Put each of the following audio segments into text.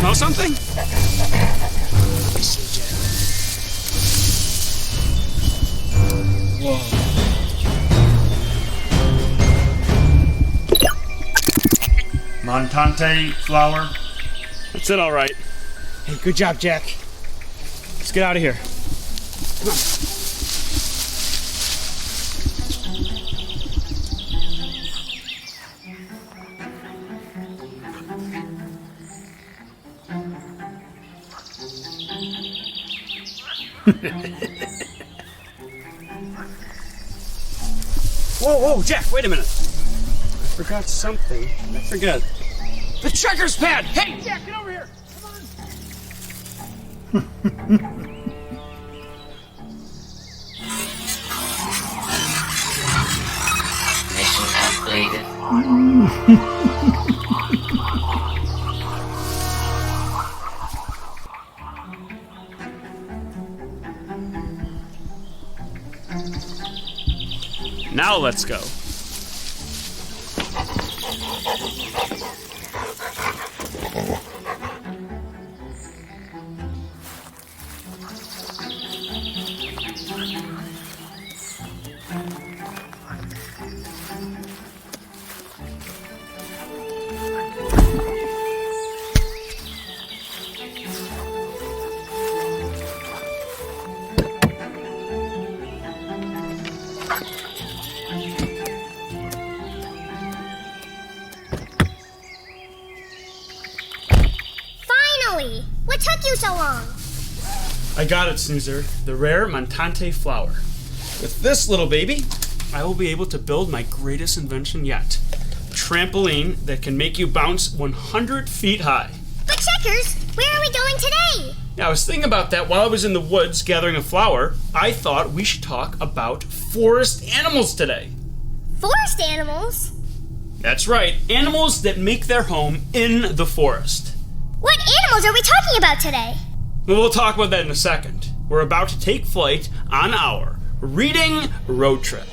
Smell something? Let me see, Jack. Whoa. Montante flower. That's it, all right. Hey, good job, Jack. Let's get out of here. Come on. Whoa, Jack, wait a minute. I forgot something. I forgot. The checkers pad! Hey, Jack, get over here! Come on! Mission completed. Now let's go. What took you so long? I got it, Snoozer. The rare Montante flower. With this little baby, I will be able to build my greatest invention yet. A trampoline that can make you bounce 100 feet high. But Checkers, where are we going today? Yeah, I was thinking about that while I was in the woods gathering a flower. I thought we should talk about forest animals today. Forest animals? That's right, animals that make their home in the forest. What animals are we talking about today? Well, we'll talk about that in a second. We're about to take flight on our reading road trip.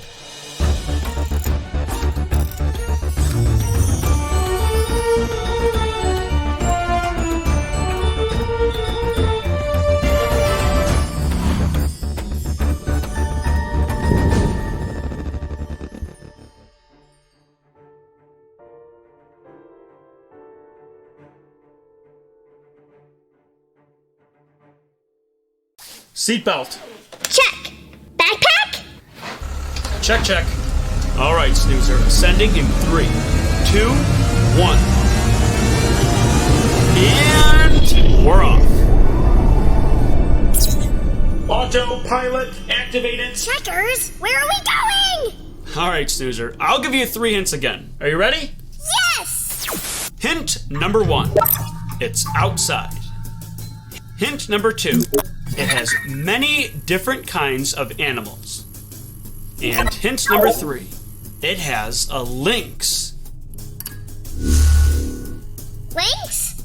Seatbelt. Check. Backpack? Check. All right, Snoozer. Ascending in 3, 2, 1. And we're off. Autopilot activated. Checkers, where are we going? All right, Snoozer. I'll give you 3 hints again. Are you ready? Yes! Hint number 1. It's outside. Hint number 2. It has many different kinds of animals. And hint number 3, it has a lynx. Lynx?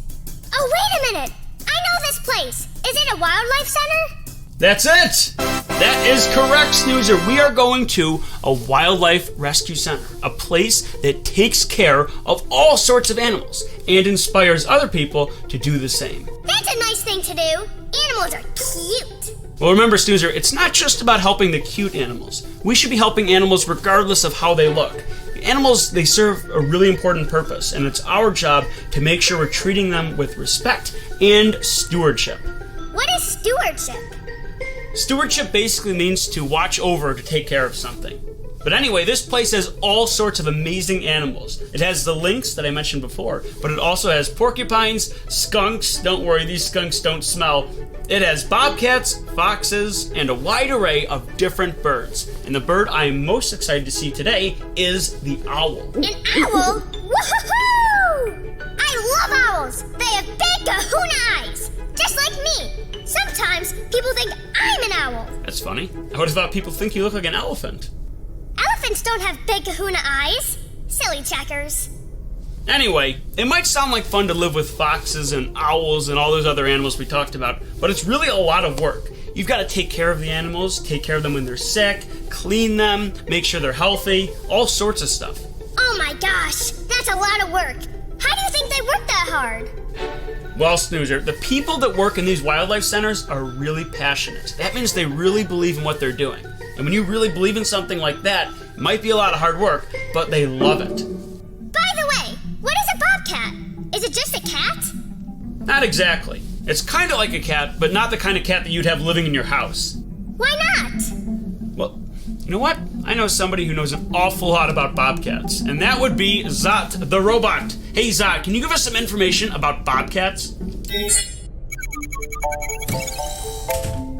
Oh, wait a minute. I know this place. Is it a wildlife center? That's it! That is correct, Snoozer. We are going to a wildlife rescue center, a place that takes care of all sorts of animals and inspires other people to do the same. That's a nice thing to do. Animals are cute. Well, remember, Snoozer, it's not just about helping the cute animals. We should be helping animals regardless of how they look. Animals, they serve a really important purpose, and it's our job to make sure we're treating them with respect and stewardship. What is stewardship? Stewardship basically means to watch over, to take care of something. But anyway, this place has all sorts of amazing animals. It has the lynx that I mentioned before, but it also has porcupines, skunks. Don't worry, these skunks don't smell. It has bobcats, foxes, and a wide array of different birds. And the bird I'm most excited to see today is the owl. An owl? Woohoo! I love owls. They have big kahuna eyes, just like me. Sometimes people think I'm an owl. That's funny. I would have thought people think you look like an elephant. Elephants don't have big kahuna eyes. Silly Checkers. Anyway, it might sound like fun to live with foxes and owls and all those other animals we talked about, but it's really a lot of work. You've got to take care of the animals, take care of them when they're sick, clean them, make sure they're healthy, all sorts of stuff. Oh my gosh, that's a lot of work. How do you think they work that hard? Well, Snoozer, the people that work in these wildlife centers are really passionate. That means they really believe in what they're doing. And when you really believe in something like that, it might be a lot of hard work, but they love it. By the way, what is a bobcat? Is it just a cat? Not exactly. It's kind of like a cat, but not the kind of cat that you'd have living in your house. Why not? Well, you know what? I know somebody who knows an awful lot about bobcats, and that would be Zot the robot. Hey Zot, can you give us some information about bobcats?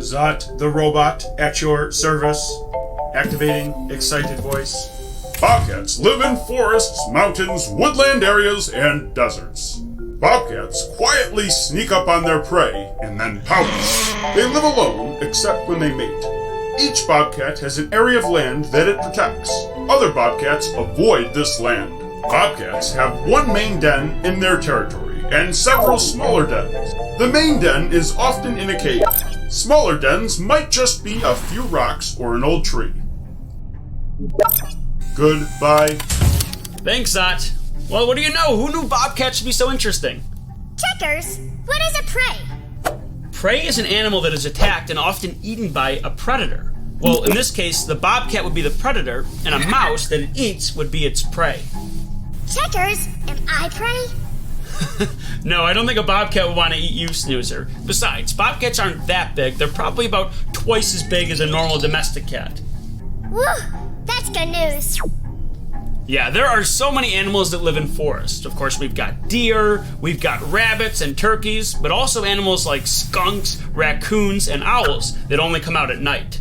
Zot the robot at your service. Activating excited voice. Bobcats live in forests, mountains, woodland areas, and deserts. Bobcats quietly sneak up on their prey and then pounce. They live alone except when they mate. Each bobcat has an area of land that it protects. Other bobcats avoid this land. Bobcats have one main den in their territory and several smaller dens. The main den is often in a cave. Smaller dens might just be a few rocks or an old tree. Goodbye. Thanks, Zot. Well, what do you know? Who knew bobcats should be so interesting? Checkers, what is a prey? Prey is an animal that is attacked and often eaten by a predator. Well, in this case, the bobcat would be the predator, and a mouse that it eats would be its prey. Checkers, am I prey? No, I don't think a bobcat would want to eat you, Snoozer. Besides, bobcats aren't that big. They're probably about twice as big as a normal domestic cat. Woo, that's good news. Yeah, there are so many animals that live in forests. Of course, we've got deer, we've got rabbits and turkeys, but also animals like skunks, raccoons, and owls that only come out at night.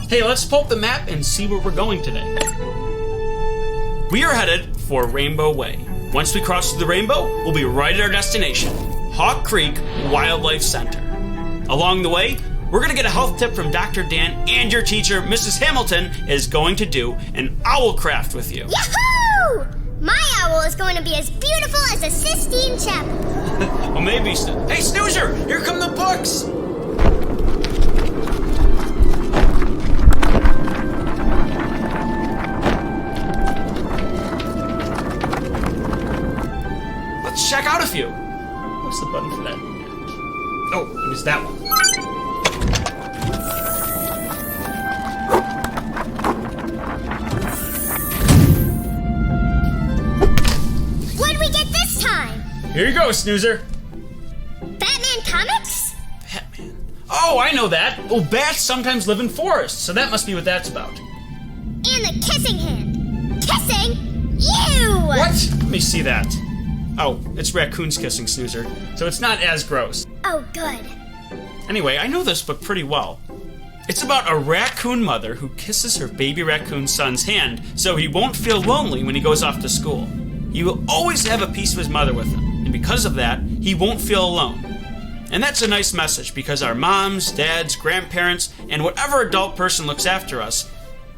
Hey, let's pull up the map and see where we're going today. We are headed for Rainbow Way. Once we cross through the rainbow, we'll be right at our destination, Hawk Creek Wildlife Center. Along the way, we're going to get a health tip from Dr. Dan, and your teacher, Mrs. Hamilton, is going to do an owl craft with you. Yahoo! My owl is going to be as beautiful as a Sistine Chapel. Well, maybe. Hey, Snoozer! Here come the books! Let's check out a few. What's the button for that? Oh, it was that one. What did we get this time? Here you go, Snoozer. Batman comics? Batman. Oh, I know that. Well, bats sometimes live in forests, so that must be what that's about. And the kissing hand. Kissing? Ew! What? Let me see that. Oh, it's raccoons kissing, Snoozer, so it's not as gross. Oh, good. Anyway, I know this book pretty well. It's about a raccoon mother who kisses her baby raccoon son's hand so he won't feel lonely when he goes off to school. He will always have a piece of his mother with him, and because of that, he won't feel alone. And that's a nice message because our moms, dads, grandparents, and whatever adult person looks after us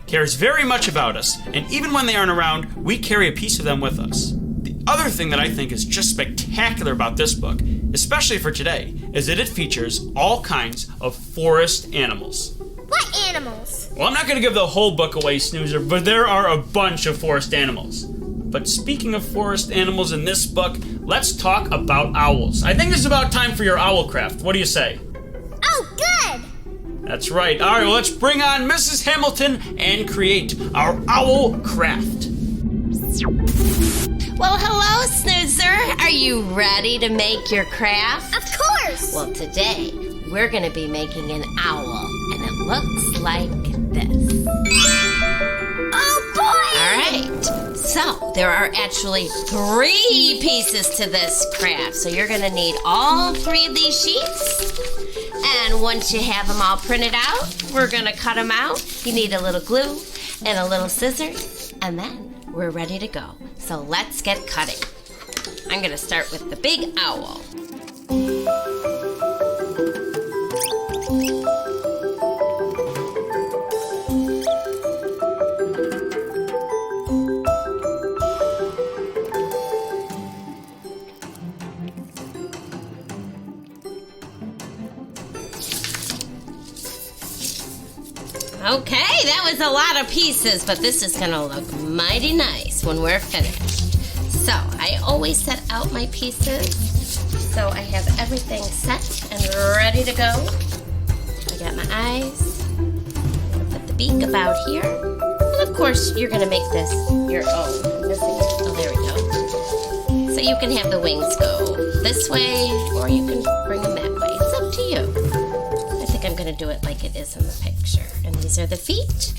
cares very much about us, and even when they aren't around, we carry a piece of them with us. The other thing that I think is just spectacular about this book, especially for today, is that it features all kinds of forest animals. What animals? Well, I'm not going to give the whole book away, Snoozer, but there are a bunch of forest animals. But speaking of forest animals in this book, let's talk about owls. I think it's about time for your owl craft. What do you say? Oh, good! That's right. All right, well, let's bring on Mrs. Hamilton and create our owl craft. Well, hello, Snoozer. Are you ready to make your craft? Of course! Well, today we're going to be making an owl, and it looks like this. Oh, boy! All right. So there are actually 3 pieces to this craft. So you're going to need all 3 of these sheets. And once you have them all printed out, we're going to cut them out. You need a little glue and a little scissors, and then we're ready to go. So let's get cutting. I'm going to start with the big owl. Okay, that was a lot of pieces, but this is gonna look mighty nice when we're finished. So, I always set out my pieces so I have everything set and ready to go. I got my eyes. I'm gonna put the beak about here. And of course, you're gonna make this your own. I'm missing it. Oh, there we go. So you can have the wings go this way, or you can bring them that way. It's up to you. I think I'm gonna do it like it is in the picture. And these are the feet.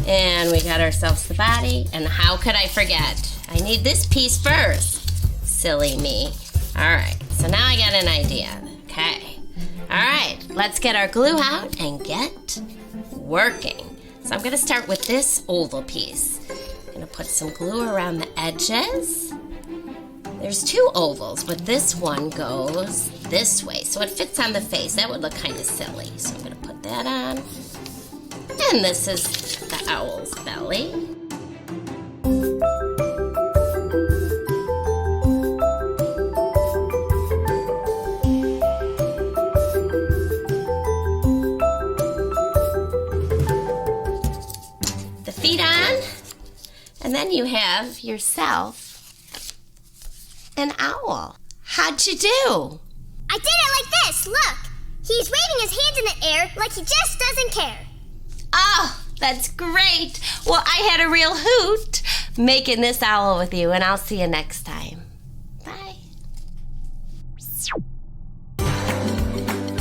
And we got ourselves the body. And how could I forget? I need this piece first. Silly me. All right, so now I got an idea. Okay. All right, let's get our glue out and get working. So I'm gonna start with this oval piece. I'm gonna put some glue around the edges. There's two ovals, but this one goes this way, so it fits on the face. That would look kind of silly, so I'm gonna put that on. And this is the owl's belly. The feet on, and then you have yourself an owl. How'd you do? I did it like this, look. He's waving his hands in the air like he just doesn't care. Oh, that's great. Well, I had a real hoot making this owl with you, and I'll see you next time. Bye.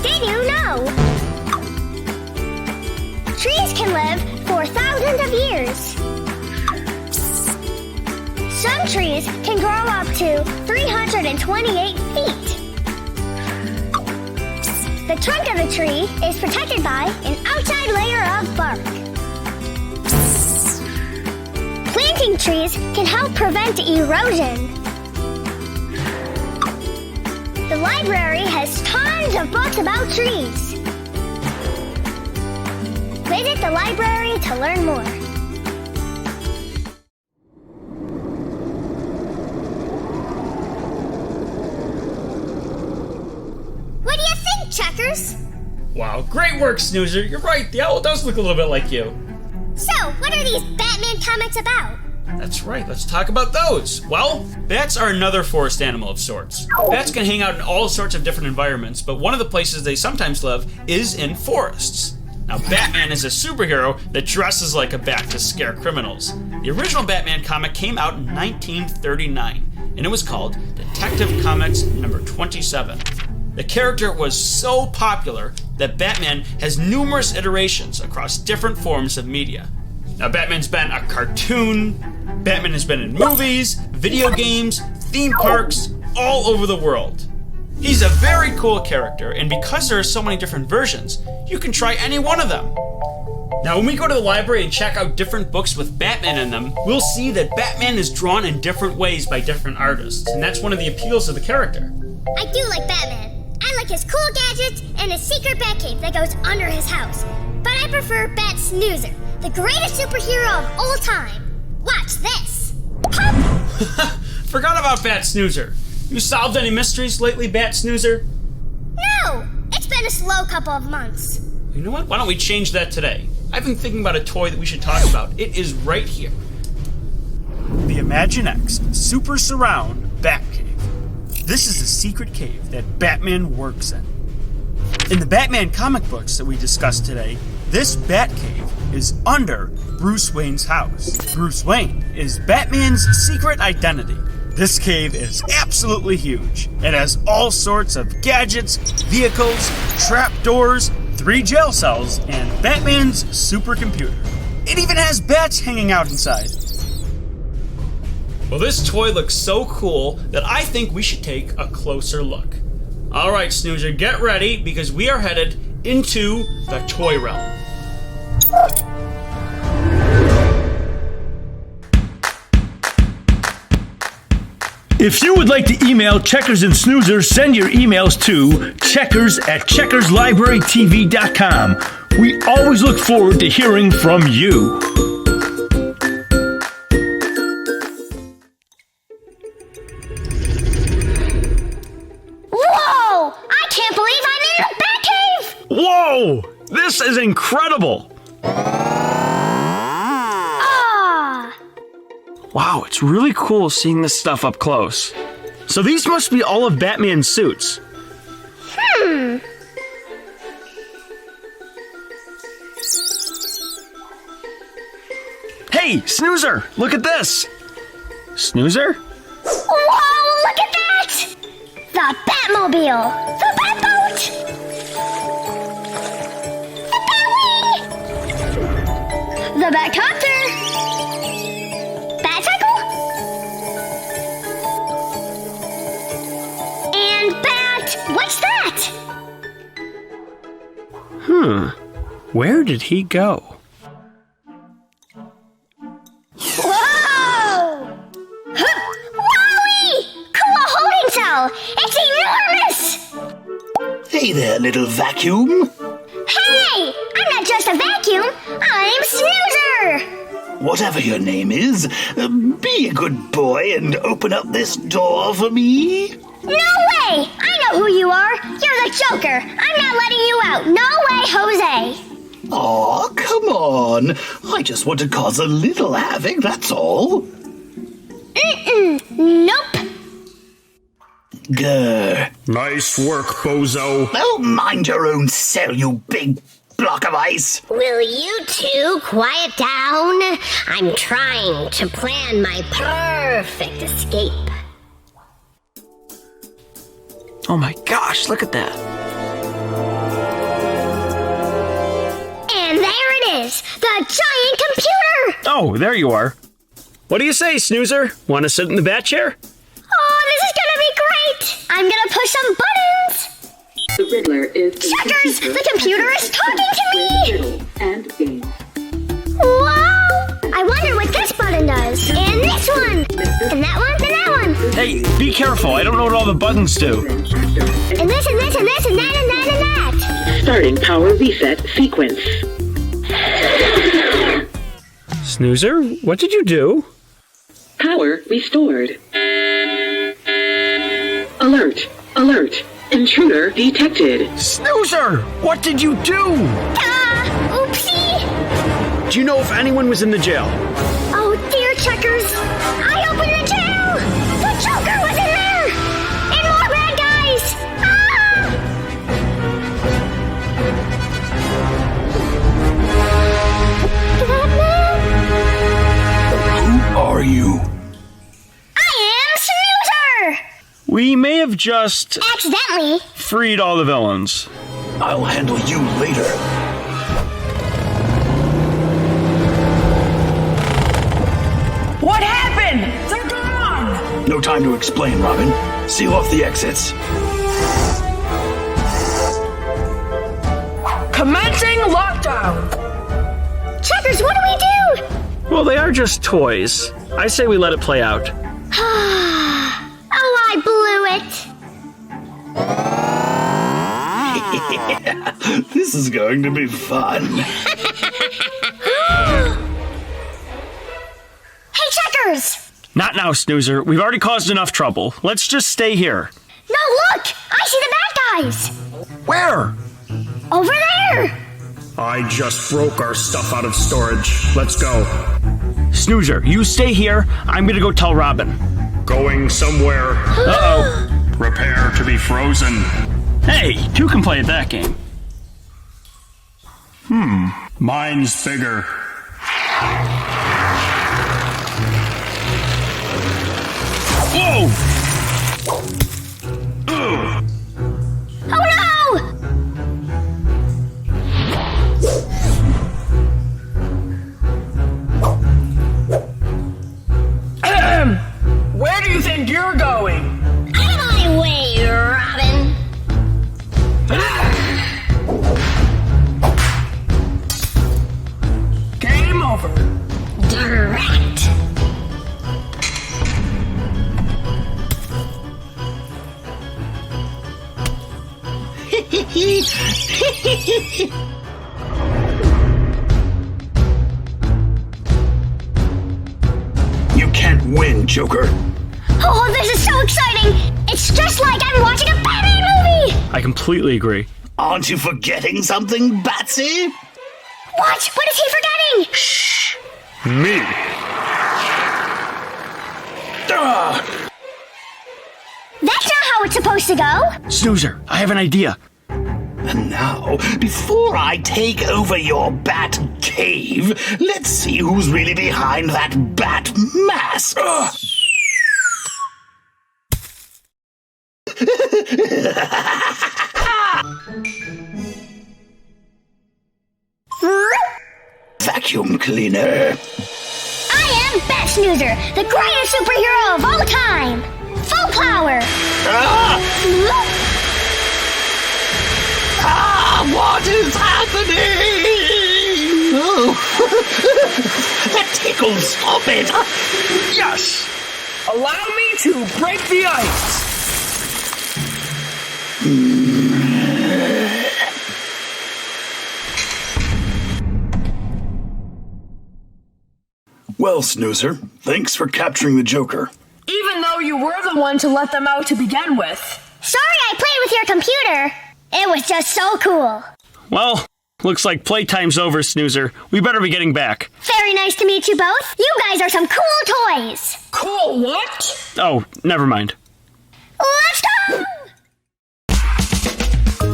Did you know? Trees can live for thousands of years. Some trees can grow up to 328 feet. The trunk of a tree is protected by an outside layer of bark. Planting trees can help prevent erosion. The library has tons of books about trees. Visit the library to learn more. What do you think, Checkers? Wow, great work, Snoozer. You're right, the owl does look a little bit like you. So, what are these Batman comics about? That's right, let's talk about those. Well, bats are another forest animal of sorts. Bats can hang out in all sorts of different environments, but one of the places they sometimes live is in forests. Now, Batman is a superhero that dresses like a bat to scare criminals. The original Batman comic came out in 1939, and it was called Detective Comics number 27. The character was so popular that Batman has numerous iterations across different forms of media. Now, Batman's been a cartoon, Batman has been in movies, video games, theme parks, all over the world. He's a very cool character, and because there are so many different versions, you can try any one of them. Now, when we go to the library and check out different books with Batman in them, we'll see that Batman is drawn in different ways by different artists, and that's one of the appeals of the character. I do like Batman. I like his cool gadgets and his secret Batcave that goes under his house. But I prefer Bat Snoozer, the greatest superhero of all time. Watch this. Pop! Forgot about Bat Snoozer. You solved any mysteries lately, Bat Snoozer? No! It's been a slow couple of months. You know what? Why don't we change that today? I've been thinking about a toy that we should talk about. It is right here. The Imaginext Super Surround Batcave. This is a secret cave that Batman works in. In the Batman comic books that we discussed today, this Batcave is under Bruce Wayne's house. Bruce Wayne is Batman's secret identity. This cave is absolutely huge. It has all sorts of gadgets, vehicles, trapdoors, 3 jail cells, and Batman's supercomputer. It even has bats hanging out inside. Well, this toy looks so cool that I think we should take a closer look. All right, Snoozer, get ready because we are headed into the toy realm. If you would like to email Checkers and Snoozer, send your emails to checkers@checkerslibrarytv.com. We always look forward to hearing from you. Whoa! I can't believe I'm in a Batcave! Whoa! This is incredible! Wow, it's really cool seeing this stuff up close. So these must be all of Batman's suits. Hey, Snoozer, look at this. Snoozer? Whoa, look at that! The Batmobile! The Batboat! The Batwing! The Batcopter! Batcycle! And what's that? Where did he go? Whoa! Wowie! Cool holding cell! It's enormous! Hey there, little vacuum. Hey! I'm not just a vacuum, I'm Snoozer! Whatever your name is, be a good boy and open up this door for me. No way! I know who you are! You're the Joker! I'm not letting you out! No way, Jose! Aw, come on. I just want to cause a little havoc, that's all. Nope! Grr. Nice work, bozo. Well, mind your own cell, you big block of ice. Will you two quiet down? I'm trying to plan my perfect escape. Oh my gosh, look at that. And there it is! The giant computer! Oh, there you are. What do you say, Snoozer? Want to sit in the bat chair? Oh, this is gonna be great! I'm gonna push some buttons! The Riddler is Checkers! The computer is talking to me! riddle and games. Whoa! I wonder what this button does. And this one! And that one, and that one! Hey, be careful. I don't know what all the buttons do. And this, and this, and this, and that, and that, and that! Starting power reset sequence. Snoozer, what did you do? Power restored. Alert! Alert! Intruder detected. Snoozer, what did you do? Oopsie! Do you know if anyone was in the jail? Oh dear, Checkers! I opened the jail! The Joker was in there! And more bad guys! Who are you? I am Snoozer! We may have just Accidentally. freed all the villains. I'll handle you later. What happened? They're gone! No time to explain, Robin. Seal off the exits. Commencing lockdown! Checkers, what do we do? Well, they are just toys. I say we let it play out. Oh, I blew it. This is going to be fun. Hey, Checkers! Not now, Snoozer. We've already caused enough trouble. Let's just stay here. No, look! I see the bad guys! Where? Over there! I just broke our stuff out of storage. Let's go. Snoozer, you stay here. I'm gonna go tell Robin. Going somewhere. Uh-oh. Prepare to be frozen. Hey, two can play at that game. Mine's bigger. Whoa! Oh no! Where do you think you're going? Out of my way, Robin! Game over. Direct! You can't win, Joker. Oh, this is so exciting! It's just like I'm watching a Batman movie! I completely agree. Aren't you forgetting something, Batsy? What? What is he forgetting? Me. That's not how it's supposed to go. Snoozer, I have an idea. And now, before I take over your bat cave, let's see who's really behind that bat mass. Vacuum cleaner. I am Bat Snoozer, the greatest superhero of all time. Full power. What is happening? Oh, that tickles. Stop it. Yes! Allow me to break the ice! Well, Snoozer, thanks for capturing the Joker. Even though you were the one to let them out to begin with. Sorry I played with your computer. It was just so cool. Well, looks like playtime's over, Snoozer. We better be getting back. Very nice to meet you both. You guys are some cool toys. Cool what? Oh, never mind. Let's go!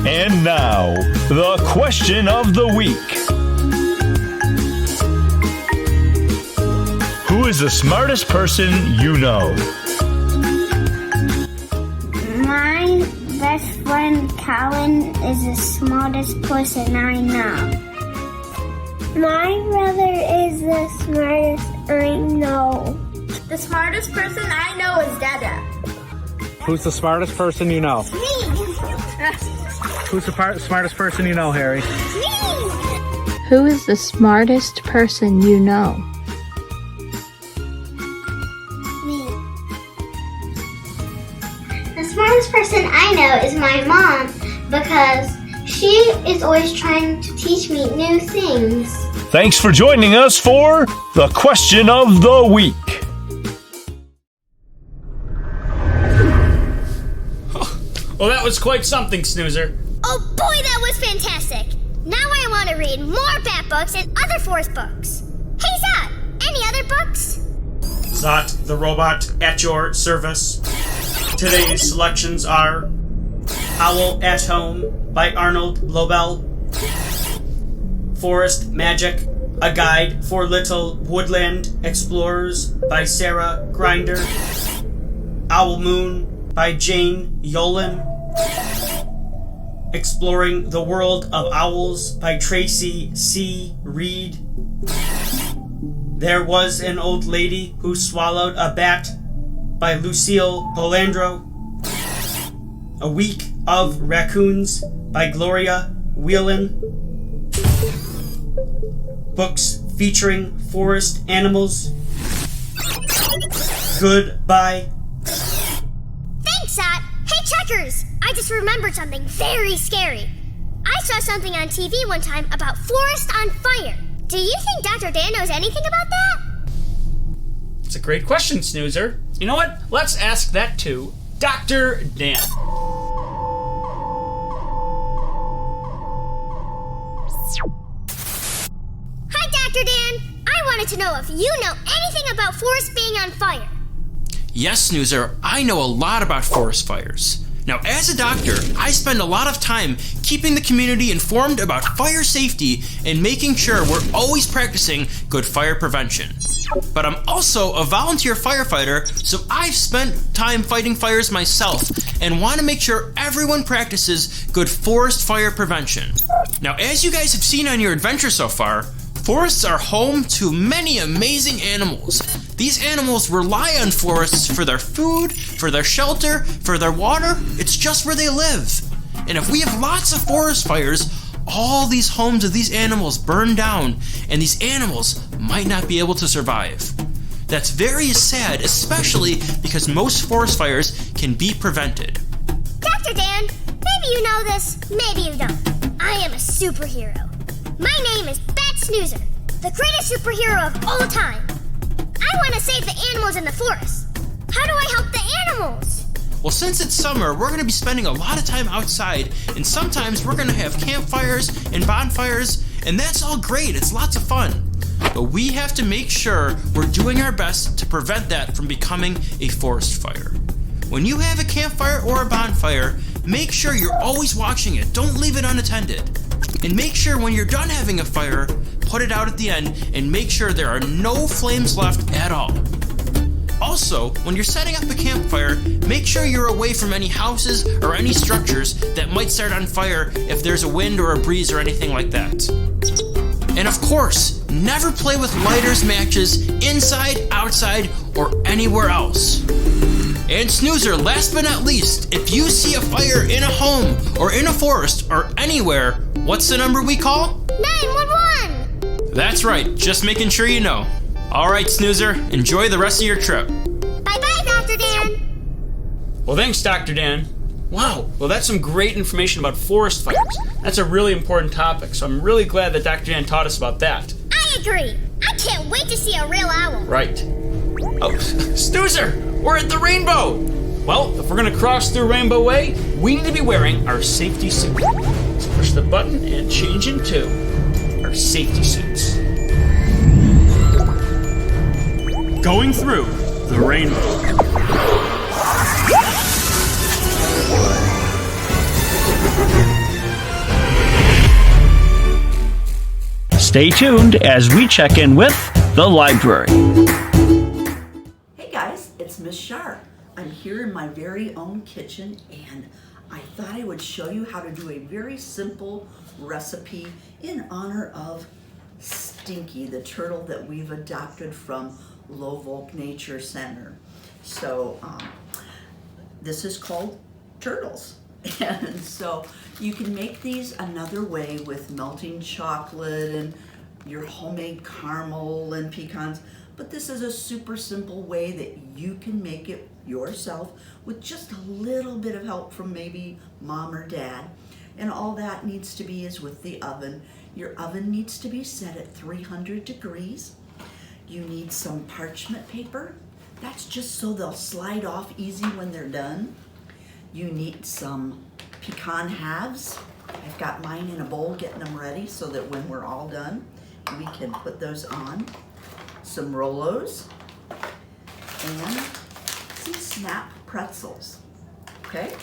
And now, the question of the week. Who is the smartest person you know? My best friend Colin is the smartest person I know. My brother is the smartest I know. The smartest person I know is Dada. Who's the smartest person you know? Me! Who's the smartest person you know, Harry? Me! Who is the smartest person you know? Me. The smartest person I know is my mom because she is always trying to teach me new things. Thanks for joining us for the question of the week. Well, that was quite something, Snoozer. Oh boy, that was fantastic! Now I want to read more Bat books and other Force books. Hey Zot, any other books? Zot the robot at your service. Today's selections are Owl at Home by Arnold Lobel, Forest Magic, A Guide for Little Woodland Explorers by Sarah Grinder, Owl Moon by Jane Yolen, Exploring the World of Owls by Tracy C. Reed, There Was an Old Lady Who Swallowed a Bat by Lucille Polandro, A Week of Raccoons by Gloria Whelan, books featuring forest animals, Goodbye. Thanks, Zot. Hey, Checkers! I just remembered something very scary. I saw something on TV one time about forest on fire. Do you think Dr. Dan knows anything about that? It's a great question, Snoozer. You know what? Let's ask that to Dr. Dan. Hi, Dr. Dan. I wanted to know if you know anything about forests being on fire. Yes, Snoozer, I know a lot about forest fires. Now, as a doctor, I spend a lot of time keeping the community informed about fire safety and making sure we're always practicing good fire prevention. But I'm also a volunteer firefighter, so I've spent time fighting fires myself and want to make sure everyone practices good forest fire prevention. Now, as you guys have seen on your adventure so far, forests are home to many amazing animals. These animals rely on forests for their food, for their shelter, for their water. It's just where they live. And if we have lots of forest fires, all these homes of these animals burn down, and these animals might not be able to survive. That's very sad, especially because most forest fires can be prevented. Dr. Dan, maybe you know this, maybe you don't. I am a superhero. My name is Bat Snoozer, the greatest superhero of all time. I want to save the animals in the forest. How do I help the animals? Well, since it's summer, we're going to be spending a lot of time outside, and sometimes we're going to have campfires and bonfires, and that's all great. It's lots of fun. but we have to make sure we're doing our best to prevent that from becoming a forest fire. When you have a campfire or a bonfire, make sure you're always watching it. Don't leave it unattended. And make sure when you're done having a fire, put it out at the end and make sure there are no flames left at all. Also, when you're setting up a campfire, make sure you're away from any houses or any structures that might start on fire if there's a wind or a breeze or anything like that. And of course, never play with lighters, matches, inside, outside, or anywhere else. And Snoozer, last but not least, if you see a fire in a home or in a forest or anywhere, what's the number we call? 911! That's right, just making sure you know. Alright, Snoozer, enjoy the rest of your trip. Bye-bye, Dr. Dan! Well, thanks, Dr. Dan. Wow, well, that's some great information about forest fires. That's a really important topic, so I'm really glad that Dr. Dan taught us about that. I agree. I can't wait to see a real owl. Right. Oh, Snoozer, we're at the rainbow. Well, if we're gonna cross through Rainbow Way, we need to be wearing our safety suit. Let's push the button and change into our safety suits. Going through the rainbow. Stay tuned as we check in with the library. Hey guys, it's Miss Shar. I'm here in my very own kitchen and I thought I would show you how to do a very simple recipe in honor of Stinky, the turtle that we've adopted from Low Volk Nature Center. So this is called turtles. And so you can make these another way with melting chocolate and your homemade caramel and pecans, but this is a super simple way that you can make it yourself with just a little bit of help from maybe mom or dad. And all that needs to be is with the oven. Your oven needs to be set at 300 degrees. You need some parchment paper. That's just so they'll slide off easy when they're done. You need some pecan halves. I've got mine in a bowl getting them ready so that when we're all done, we can put those on. Some Rolos and some snap pretzels, okay?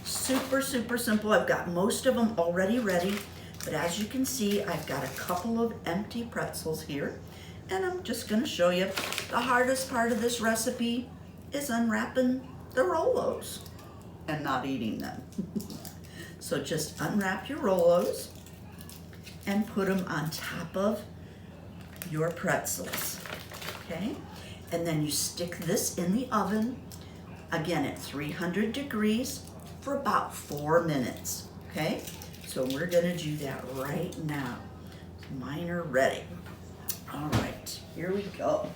Super, super simple. I've got most of them already ready, but as you can see, I've got a couple of empty pretzels here, and I'm just gonna show you the hardest part of this recipe is unwrapping the Rolos and not eating them. So just unwrap your Rolos and put them on top of your pretzels, okay? And then you stick this in the oven, again at 300 degrees for about 4 minutes, okay? So we're gonna do that right now. Mine are ready. All right, here we go.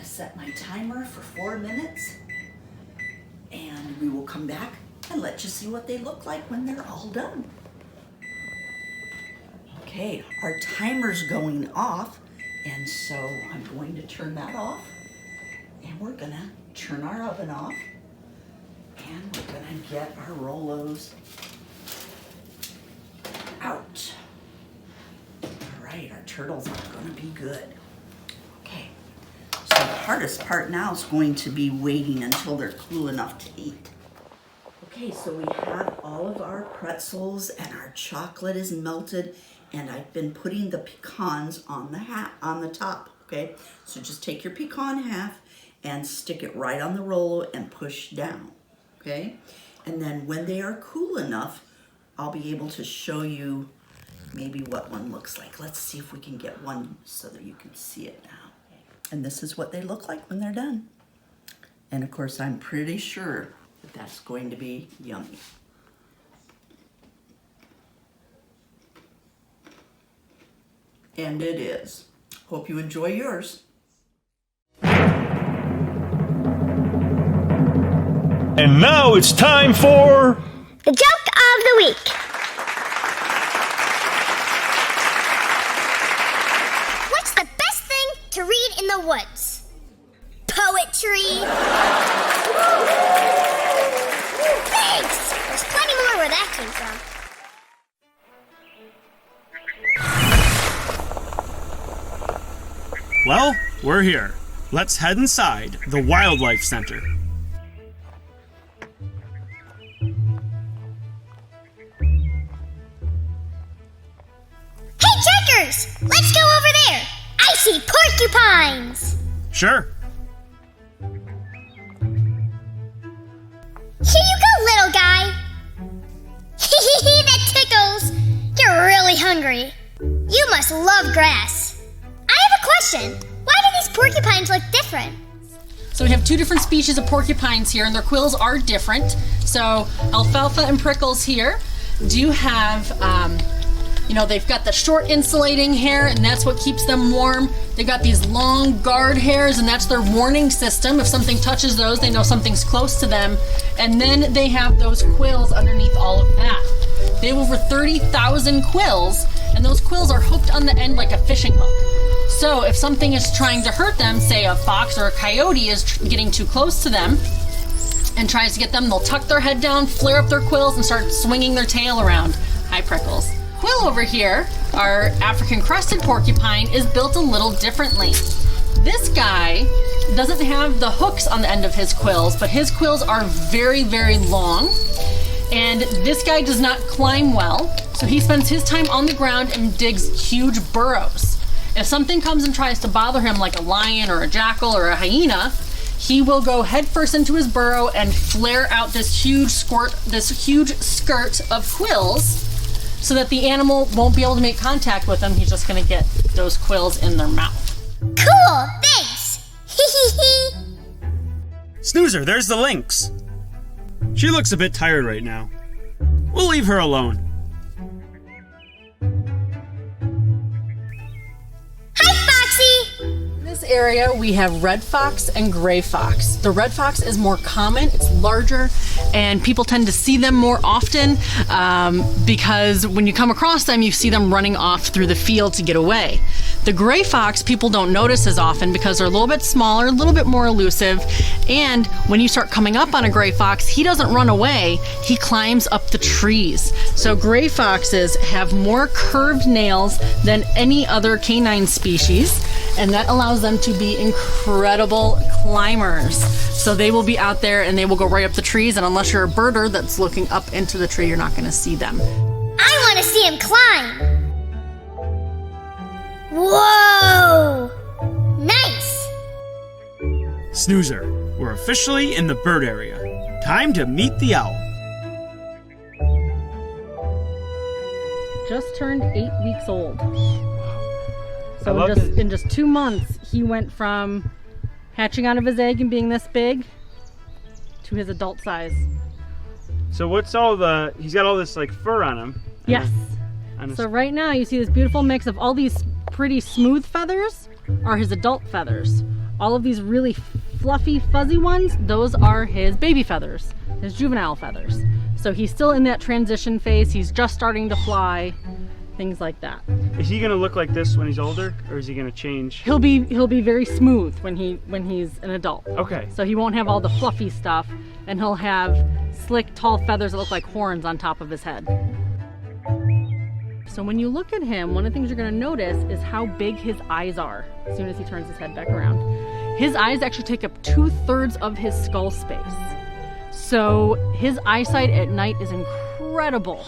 Set my timer for 4 minutes and we will come back and let you see what they look like when they're all done. Okay, our timer's going off and so I'm going to turn that off and we're gonna turn our oven off and we're gonna get our Rolos out. All right, our turtles are gonna be good. So the hardest part now is going to be waiting until they're cool enough to eat. Okay, so we have all of our pretzels and our chocolate is melted and I've been putting the pecans on the top, okay? So just take your pecan half and stick it right on the Rolo and push down, okay? And then when they are cool enough, I'll be able to show you maybe what one looks like. Let's see if we can get one so that you can see it now. And this is what they look like when they're done. And of course, I'm pretty sure that that's going to be yummy. And it is. Hope you enjoy yours. And now it's time for the joke of the week. What's the best thing to read in the woods? Poetry. Thanks. There's plenty more where that came from. Well, we're here. Let's head inside the Wildlife Center. Hey, checkers! Let's go over there! I see porcupines! Sure. Here you go, little guy! That tickles! You're really hungry. You must love grass. I have a question. Why do these porcupines look different? So we have two different species of porcupines here, and their quills are different. So alfalfa and prickles here do have, they've got the short insulating hair, and that's what keeps them warm. They've got these long guard hairs, and that's their warning system. If something touches those, they know something's close to them. And then they have those quills underneath all of that. They have over 30,000 quills, and those quills are hooked on the end like a fishing hook. So if something is trying to hurt them, say a fox or a coyote is getting too close to them and tries to get them, they'll tuck their head down, flare up their quills, and start swinging their tail around. Hi, Prickles. Quill over here, our African crested porcupine, is built a little differently. This guy doesn't have the hooks on the end of his quills, but his quills are very, very long. And this guy does not climb well, so he spends his time on the ground and digs huge burrows. If something comes and tries to bother him, like a lion or a jackal or a hyena, he will go headfirst into his burrow and flare out this huge skirt of quills so that the animal won't be able to make contact with him. He's just going to get those quills in their mouth. Cool, thanks. Snoozer, there's the lynx. She looks a bit tired right now. We'll leave her alone. In this area, we have red fox and gray fox. The red fox is more common, it's larger, and people tend to see them more often because when you come across them, you see them running off through the field to get away. The gray fox, people don't notice as often because they're a little bit smaller, a little bit more elusive, and when you start coming up on a gray fox, he doesn't run away, he climbs up the trees. So gray foxes have more curved nails than any other canine species, and that allows them to be incredible climbers. So they will be out there and they will go right up the trees, and unless you're a birder that's looking up into the tree, you're not going to see them. I want to see him climb. Whoa! Nice! Snoozer, we're officially in the bird area. Time to meet the owl. Just turned 8 weeks old. So in just 2 months, he went from hatching out of his egg and being this big to his adult size. So what's he's got all this like fur on him. Yes. So right now you see this beautiful mix of all these pretty smooth feathers are his adult feathers. All of these really fluffy, fuzzy ones, those are his baby feathers, his juvenile feathers. So he's still in that transition phase. He's just starting to fly, things like that. Is he gonna look like this when he's older, or is he gonna change? He'll be very smooth when he's an adult. Okay. So he won't have all the fluffy stuff, and he'll have slick, tall feathers that look like horns on top of his head. So when you look at him, one of the things you're going to notice is how big his eyes are as soon as he turns his head back around. His eyes actually take up 2/3 of his skull space. So his eyesight at night is incredible,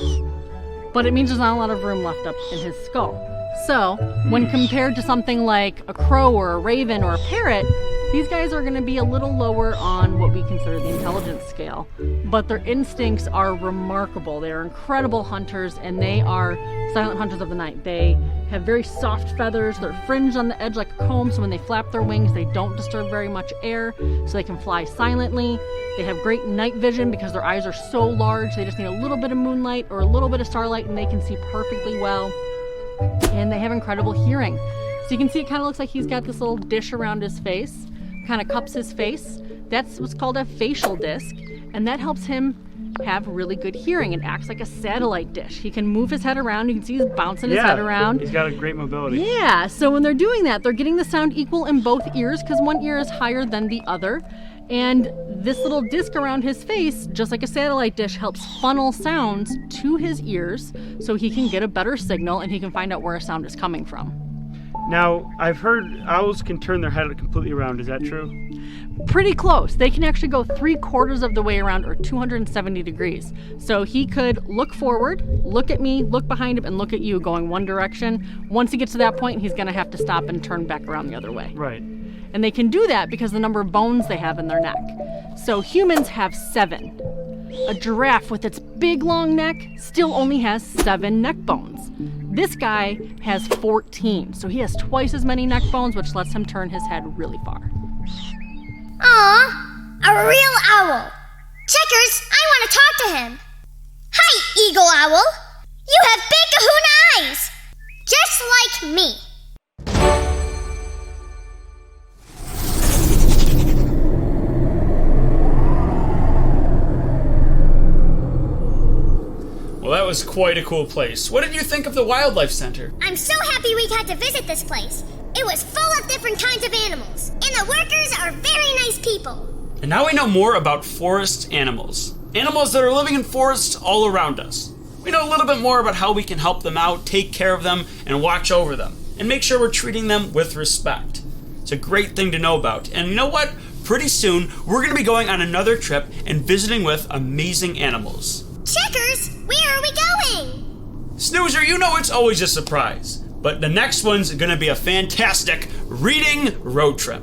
but it means there's not a lot of room left up in his skull. So when compared to something like a crow or a raven or a parrot, these guys are going to be a little lower on what we consider the intelligence scale, but their instincts are remarkable. They are incredible hunters, and they are silent hunters of the night. They have very soft feathers. They're fringed on the edge like a comb, so when they flap their wings, they don't disturb very much air, so they can fly silently. They have great night vision because their eyes are so large. They just need a little bit of moonlight or a little bit of starlight, and they can see perfectly well. And they have incredible hearing. So you can see it kind of looks like he's got this little dish around his face, kind of cups his face. That's what's called a facial disc, and that helps him have really good hearing. It acts like a satellite dish. He can move his head around. You can see he's bouncing his head around. He's got a great mobility. Yeah, so when they're doing that, they're getting the sound equal in both ears because one ear is higher than the other. And this little disc around his face, just like a satellite dish, helps funnel sounds to his ears so he can get a better signal and he can find out where a sound is coming from. Now, I've heard owls can turn their head completely around. Is that true? Pretty close. They can actually go 3/4 of the way around, or 270 degrees. So he could look forward, look at me, look behind him, and look at you going one direction. Once he gets to that point, he's going to have to stop and turn back around the other way. Right. And they can do that because of the number of bones they have in their neck. So humans have 7. A giraffe with its big long neck still only has 7 neck bones. This guy has 14, so he has twice as many neck bones, which lets him turn his head really far. Aw, a real owl. Checkers, I want to talk to him. Hi, Eagle Owl. You have big kahuna eyes, just like me. Well, that was quite a cool place. What did you think of the Wildlife Center? I'm so happy we got to visit this place. It was full of different kinds of animals, and the workers are very nice people. And now we know more about forest animals. Animals that are living in forests all around us. We know a little bit more about how we can help them out, take care of them, and watch over them, and make sure we're treating them with respect. It's a great thing to know about. And you know what? Pretty soon, we're going to be going on another trip and visiting with amazing animals. Checkers, where are we going? Snoozer, you know it's always a surprise. But the next one's going to be a fantastic reading road trip.